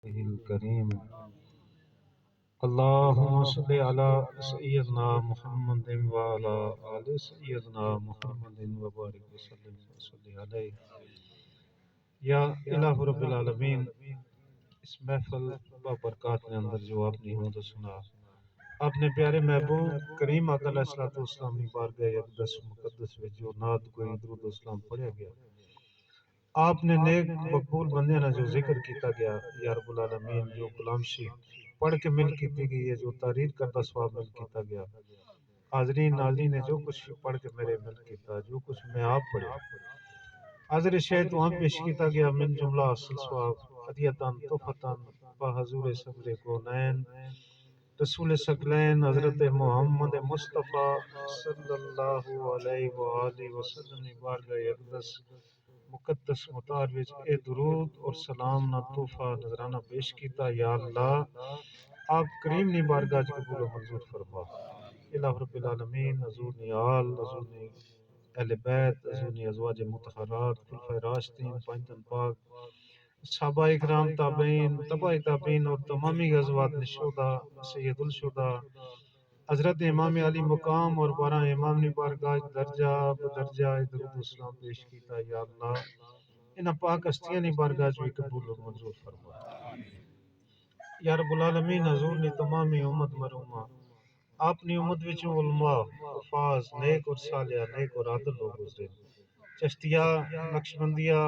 الكريم اللهم صل على سيدنا محمد وعلى آل سيدنا محمد وبارك وسلم وصلی علیہ یا الہ رب العالمین۔ اس محفل برکات نے اندر جو آپ نے ہوں تو سنا، اپنے پیارے محبوب کریم آقا علیہ الصلوۃ والسلام کی بارگاہ اقدس مقدس میں جو نعت کوئی درود و سلام پڑھا گیا، آپ نے نیک مقبول بندے نے جو ذکر کیتا گیا، یا رب العالمین جو غلامشی پڑھ کے مل کیتی گئی ہے، جو تحریر کردہ ثواب مل کیتا گیا، حاضرین ناظرین نے جو کچھ پڑھ کے میرے مل کیتا، جو کچھ میں آپ پڑھے حضر شہد وہاں پیش کیتا گیا، من جملہ اصل ثواب ہدیتاً تحفتاً بحضور صدر کونین رسول ثقلین حضرت محمد مصطفیٰ صلی اللہ علیہ وآلہ وسلم نے بارگاہ اقدس مقدس مطار وچ اے درود اور سلام نہ تحفہ نظرانہ پیش کیتا۔ یا اللہ آپ کریم نی بارگاہ وچ قبول و منظور فرما۔ الہ رب العالمین، حضور نی آل، حضور نی اہل بیت، حضور نی ازواج مطہرات، خلفائے راشدین، پنجتن پاک، صحابہ اکرام، تابعین، تبع تابعین اور تمامی غزوات نے شہداء، سید الشہداء حضرت امام علی مقام اور بارہ امام نے بارگاہ درجہ بدرجہ درود و سلام پیش کیتا۔ یا اللہ انہاں پاک ہستیاں نے بارگاہ بھی قبول و منظور فرما۔ یا رب العالمین، حضور نے تمامی امت مرحومہ، آپ نے امت وچوں علماء، حفاظ، نیک اور صالح، نیک اور عادل لوگ گزرے، چشتیہ، نقشبندیہ،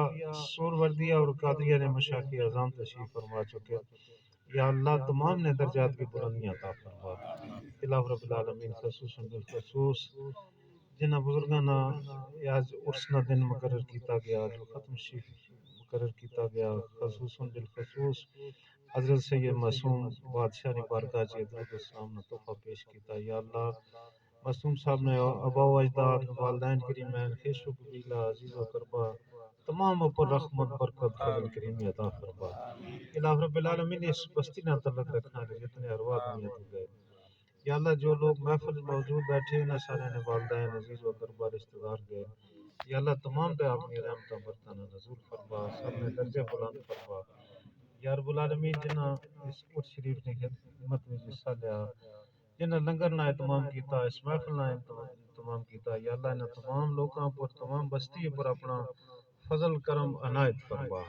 سوروردیہ اور قادریہ نے مشایخ اعظام تشریف فرما چکے۔ یا اللہ تمام نے درجات کی بلندیاں عطا فرما۔ الہ رب العالمین، خصوصاً بالخصوص جنہاں بزرگاں نا آج عرس نا دن مقرر کیتا گیا، جو ختم شریف مقرر کیتا گیا، خصوصاً بالخصوص حضرت سید معصوم بادشاہ نے بارگاہ چ درود و سلام نا تحفہ پیش کیتا۔ یا اللہ معصوم صاحب نے آبا و اجداد، والدین کریمین، خیش و قبیلہ، عزیز و قربا تمام پر رحمت برکت فضل کریمی عطا فرما۔ الہ رب العالمین اس بستی نہ تعلق رکھنا ہے جتنے ارواح دنیا تو گئے۔ یا اللہ جو لوگ محفل موجود بیٹھے نہ سارے نے والدین، عزیز و قربا رشتہ دار گئے، یا اللہ تمام پہ اپنی رحمتہ برکتہ نزول فرما، سب نے درجہ بلند فرما۔ یا رب العالمین جنہاں اس قدس شریف نے خدمت میں حصہ لیا، جنہاں لنگر نہ اہتمام کیتا، اس محفل نہ اہتمام کیتا، یا اللہ انہاں تمام لوکاں پر، تمام بستی پر اپنا فضل کرم عنایت فرما۔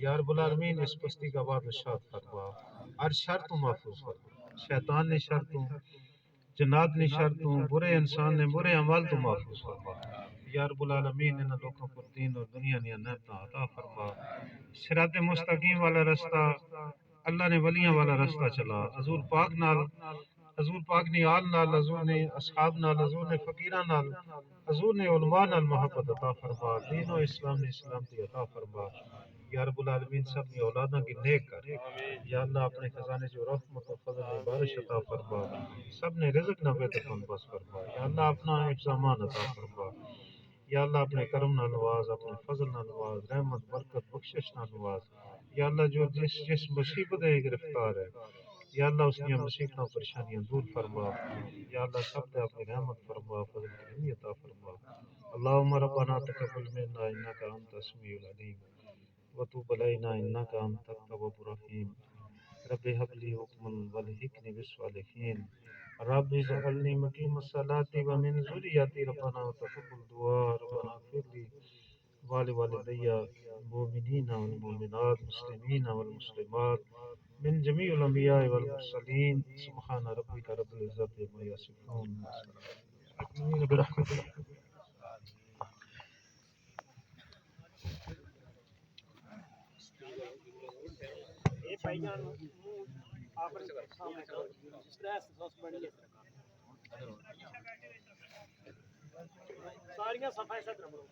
یا رب العالمین اس بستی کا بادشاہ فرما، ہر شر تو محفوظ فرما، شیطان نے شر تو، جنات نے شر تو، برے انسان نے برے عمل تو محفوظ فرما۔ یا رب العالمین ان لوگوں پر دین اور دنیا نے نعمتاں عطا فرما، صراط مستقیم والا رستہ، اللہ نے ولیاں والا رستہ چلا، حضور پاک نال، حضور پاک نے آل نال، حضور نے اصحاب نال، حضور نے فقیراں نال، حضور نے علماء نال محبت عطا فرما، دین و اسلام نے سلامتی عطا فرما۔ یا رب العالمین سب نے اولاداں کی نیک کر، یا اللہ اپنے خزانے جو رحمت و فضل و بارش عطا فرما، سب نے رزق نہ بے تکن بس فرما۔ یا اللہ اپنا حفظ امان عطا فرما، یا اللہ اپنے کرم نہ نواز، اپنے فضل نہ نواز، رحمت برکت بخشش نہ نواز۔ یا اللہ جو جس مصیبت ہے گرفتار ہے، یا اللہ اس کی مصیبتوں پریشانیاں دور فرما۔ یا اللہ سب پہ اپنی رحمت فرما، فضل کرمی عطا فرما۔ اللہم ربنا تقبل منا انک انت السمیع العلیم وتب علینا انک انت التواب الرحیم۔ رب هب لی حکما والحقنی بالصالحین، رب اجعلنی مقیم الصلاۃ ومن ذریتی ربنا وتقبل دعاء ربنا اغفر لی والوالدی المؤمنین والمؤمنات مسلمین والمسلمات من جميع الانبیاء والمرسلین سبحان ربک رب العزت عما یصفون برحمتک۔ ساریاں صفائی ست رمو